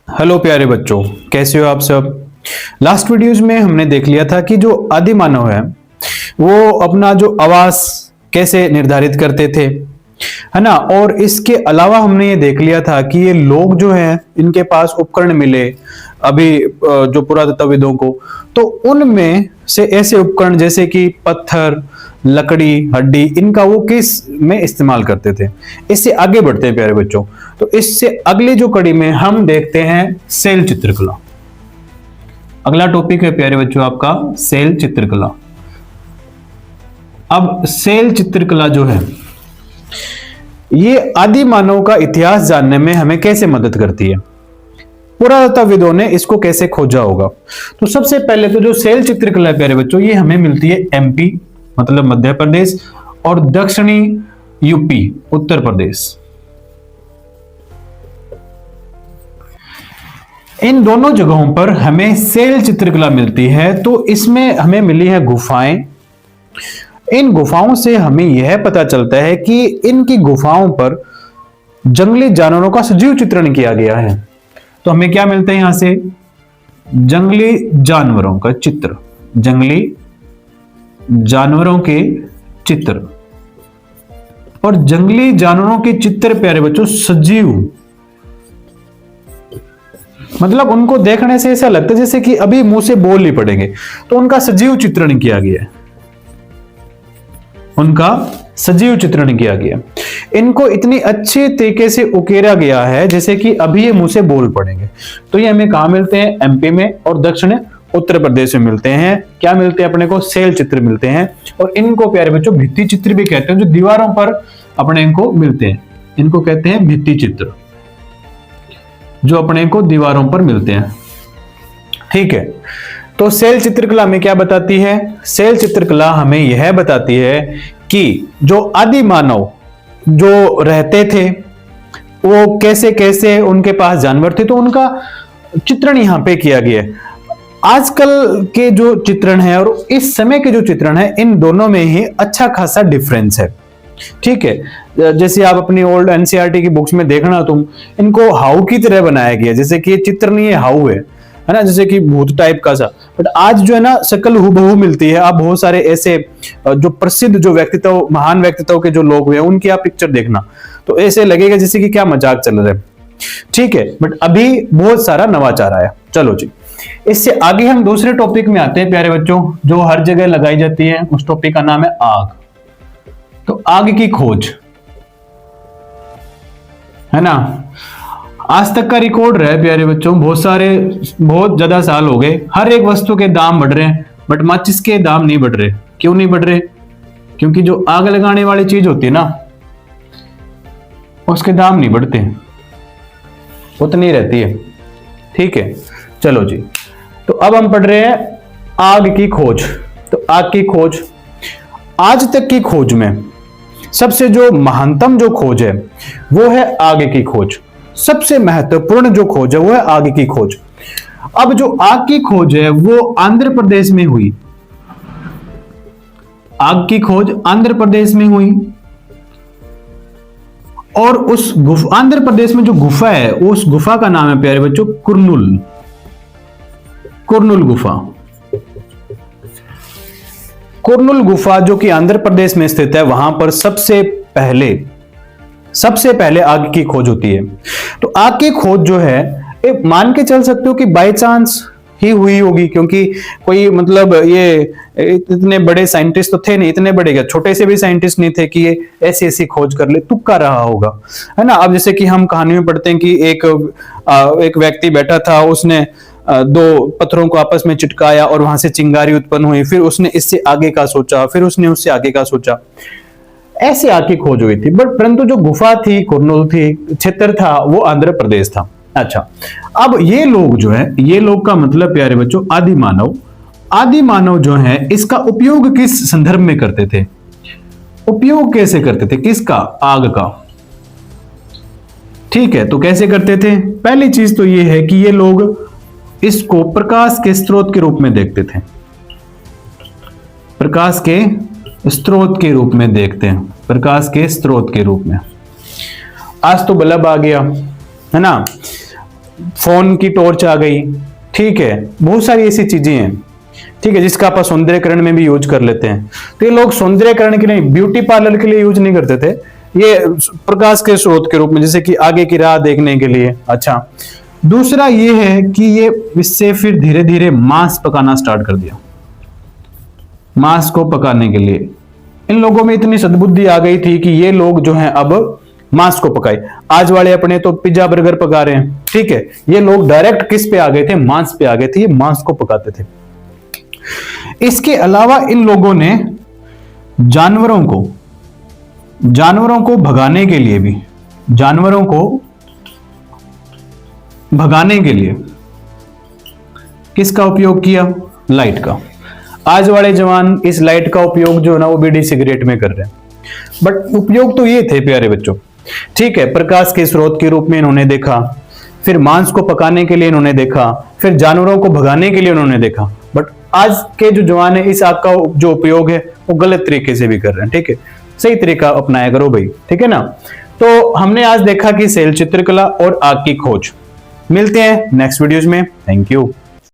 Hello प्यारे बच्चों, कैसे हो आप सब। लास्ट वीडियोज में हमने देख लिया था कि जो आदि मानव है वो अपना जो आवास कैसे निर्धारित करते थे, है ना। और इसके अलावा हमने ये देख लिया था कि ये लोग जो हैं इनके पास उपकरण मिले अभी जो पुरातत्वविदों को, तो उनमें से ऐसे उपकरण जैसे कि पत्थर, लकड़ी, हड्डी, इनका वो किस में इस्तेमाल करते थे। इससे आगे बढ़ते हैं प्यारे बच्चों, तो इससे अगली जो कड़ी में हम देखते हैं सेल चित्रकला। अगला टॉपिक है प्यारे बच्चों आपका सेल चित्रकला। अब सेल चित्रकला जो है ये आदि मानव का इतिहास जानने में हमें कैसे मदद करती है, पुरातत्वविदों ने इसको कैसे खोजा होगा। तो सबसे पहले तो जो सेल चित्रकला है प्यारे बच्चों, ये हमें मिलती है एमपी मतलब मध्य प्रदेश और दक्षिणी यूपी उत्तर प्रदेश। इन दोनों जगहों पर हमें सेल चित्रकला मिलती है। तो इसमें हमें मिली है गुफाएं। इन गुफाओं से हमें यह पता चलता है कि इनकी गुफाओं पर जंगली जानवरों का सजीव चित्रण किया गया है। तो हमें क्या मिलता है यहां से, जंगली जानवरों का चित्र, जंगली जानवरों के चित्र। और जंगली जानवरों के चित्र प्यारे बच्चों सजीव, मतलब उनको देखने से ऐसा लगता है जैसे कि अभी मुंह से बोल ही पड़ेंगे, तो उनका सजीव चित्रण किया गया है, उनका सजीव चित्रण किया गया। इनको इतनी अच्छे तरीके से उकेरा गया है जैसे कि अभी ये मुंह से बोल पड़ेंगे। तो ये हमें कहां मिलते हैं, एमपी में और दक्षिण उत्तर प्रदेश में मिलते हैं। क्या मिलते हैं अपने को, सेल चित्र मिलते हैं। और इनको प्यारे बच्चों भित्ति चित्र भी कहते हैं, जो दीवारों पर अपने को मिलते हैं, इनको कहते हैं भित्ति चित्र, जो अपने को दीवारों पर मिलते हैं। ठीक है, तो सेल चित्रकला में क्या बताती है, सेल चित्रकला हमें यह बताती है कि जो आदि मानव जो रहते थे वो कैसे कैसे उनके पास जानवर थे, तो उनका चित्रण यहां पे किया गया है। आजकल के जो चित्रण है और इस समय के जो चित्रण है, इन दोनों में ही अच्छा खासा डिफरेंस है। ठीक है, जैसे आप अपनी ओल्ड एनसीईआरटी की बुक्स में देखना, तुम इनको हाउ की तरह बनाया गया, जैसे कि ये चित्र नहीं है, हाउ है ना, जैसे कि भूत टाइप का सा। बट आज जो है ना शक्ल हुबहू मिलती है। आप बहुत सारे ऐसे जो प्रसिद्ध जो व्यक्तित्व, महान व्यक्तित्व के जो लोग हुए उनकी आप पिक्चर देखना, तो ऐसे लगेगा जैसे कि क्या मजाक चल रहा है। ठीक है, बट अभी बहुत सारा नवाचार आया। चलो जी, इससे आगे हम दूसरे टॉपिक में आते हैं प्यारे बच्चों, जो हर जगह लगाई जाती है। उस टॉपिक का नाम है आग। तो आग की खोज, है ना, आज तक का रिकॉर्ड रहा है प्यारे बच्चों। बहुत ज्यादा साल हो गए, हर एक वस्तु के दाम बढ़ रहे हैं, बट माचिस के दाम नहीं बढ़ रहे। क्यों नहीं बढ़ रहे, क्योंकि जो आग लगाने वाली चीज होती है ना, उसके दाम नहीं बढ़ते, उतनी रहती है। ठीक है, चलो जी, तो अब हम पढ़ रहे हैं आग की खोज। तो आग की खोज, आज तक की खोज में सबसे जो महानतम जो खोज है वो है आग की खोज। सबसे महत्वपूर्ण जो खोज है वो है आग की खोज। अब जो आग की खोज है वो आंध्र प्रदेश में हुई। आग की खोज आंध्र प्रदेश में हुई, और उस आंध्र प्रदेश में जो गुफा है, उस गुफा का नाम है प्यारे बच्चों कुरनूल, कुरनूल गुफा। कुरनूल गुफा जो कि आंध्र प्रदेश में स्थित है, वहां पर सबसे पहले आग की खोज होती है। तो आग की खोज जो है, मान के चल सकते हो कि बाय चांस ही हुई होगी, क्योंकि कोई मतलब ये इतने बड़े साइंटिस्ट तो थे नहीं, इतने बड़े क्या छोटे से भी साइंटिस्ट नहीं थे कि ये ऐसी ऐसी खोज कर ले, तुक्का रहा होगा, है ना। अब जैसे कि हम कहानी में पढ़ते हैं कि एक व्यक्ति बैठा था, उसने दो पत्थरों को आपस में चिटकाया और वहां से चिंगारी उत्पन्न हुई, फिर उसने इससे आगे का सोचा, फिर उसने उससे आगे का सोचा, ऐसे आग की खोज हुई थी। बट परंतु जो गुफा थी, कुरनूल थी, क्षेत्र था, वो आंध्र प्रदेश था। अच्छा, अब ये लोग जो है, ये लोग का मतलब प्यारे बच्चों आदि मानव, आदि मानव जो है इसका उपयोग किस संदर्भ में करते थे, उपयोग कैसे करते थे, किसका, आग का। ठीक है, तो कैसे करते थे, पहली चीज तो ये है कि ये लोग इसको प्रकाश के स्रोत के रूप में देखते थे, प्रकाश के स्रोत के रूप में देखते हैं, प्रकाश के स्रोत के रूप में। आज तो बल्ब आ गया, है ना। फोन की टॉर्च आ गई, ठीक है, बहुत सारी ऐसी चीजें हैं, ठीक है, जिसका आप सौंदर्यकरण में भी यूज कर लेते हैं। तो ये लोग सौंदर्यकरण के लिए, ब्यूटी पार्लर के लिए यूज नहीं करते थे, ये प्रकाश के स्रोत के रूप में, जैसे कि आगे की राह देखने के लिए। अच्छा, दूसरा ये है कि ये इससे फिर धीरे धीरे मांस पकाना स्टार्ट कर दिया। मांस को पकाने के लिए इन लोगों में इतनी सद्बुद्धि आ गई थी कि ये लोग जो हैं अब मांस को पकाए। आज वाले अपने तो पिज्जा बर्गर पका रहे हैं, ठीक है, ये लोग डायरेक्ट किस पे आ गए थे, मांस पे आ गए थे, ये मांस को पकाते थे। इसके अलावा इन लोगों ने जानवरों को भगाने के लिए भी, जानवरों को भगाने के लिए किसका उपयोग किया, लाइट का। आज वाले जवान इस लाइट का उपयोग जो है ना वो बीड़ी सिगरेट में कर रहे हैं, बट उपयोग तो ये थे प्यारे बच्चों, ठीक है, प्रकाश के स्रोत के रूप में इन्होंने देखा, फिर मांस को पकाने के लिए इन्होंने देखा, फिर जानवरों को भगाने के लिए उन्होंने देखा। बट आज के जो जवान है इस आग का जो उपयोग है वो गलत तरीके से भी कर रहे हैं, ठीक है, सही तरीका अपनाया करो भाई, ठीक है ना। तो हमने आज देखा कि सेल चित्रकला और आग की खोज। मिलते हैं नेक्स्ट वीडियोज में, थैंक यू।